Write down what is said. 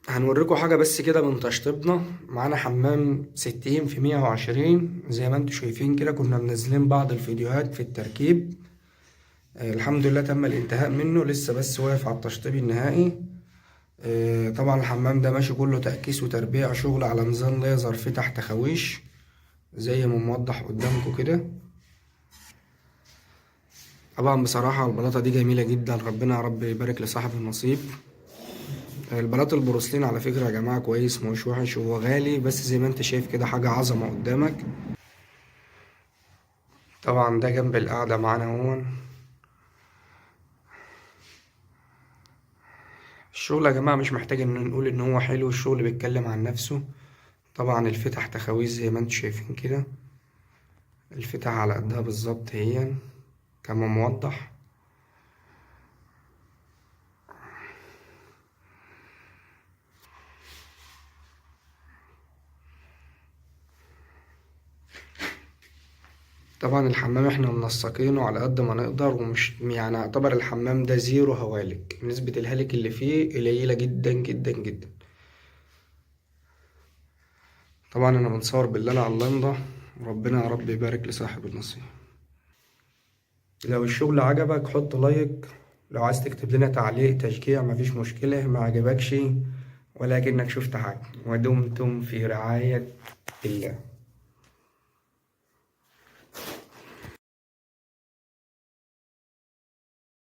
هنوريكم حاجة بس كده من تشطيبنا. معانا حمام 60 في 120 زي ما انتم شايفين كده. كنا منزلين بعض الفيديوهات في التركيب. الحمد لله تم الانتهاء منه، لسه بس واقف على التشطيب النهائي. طبعا الحمام ده ماشي كله تأكيس وتربيع، شغل على نظام ليزر في تحت خويش زي ما موضح قدامكم كده. طبعا بصراحة البلاطة دي جميلة جدا، ربنا يا رب يبارك لصاحب النصيب. البلاط البروسلين على فكرة يا جماعة كويس، مش وحش، هو غالي بس زي ما انت شايف كده حاجة عظمة قدامك. طبعا ده جنب القعدة معانا هون. الشغل يا جماعة مش محتاج ان نقول ان هو حلو، الشغل بيتكلم عن نفسه. طبعا الفتح تخاويز زي ما انتم شايفين كده، الفتح على قدها بالظبط هي كما موضح. طبعا الحمام احنا منسقينه على قد ما نقدر، ومش يعني اعتبر الحمام ده زيرو هوالك، نسبة الهالك اللي فيه قليلة جدا جدا جدا. طبعا انا بنصور بالله على اللمضة، ربنا يا رب يبارك لصاحب النصيب. لو الشغل عجبك حط لايك، لو عايز تكتب لنا تعليق تشجيع مفيش مشكلة، ما عجبكش ولكنك شفت حاجة. ودمتم في رعاية الله.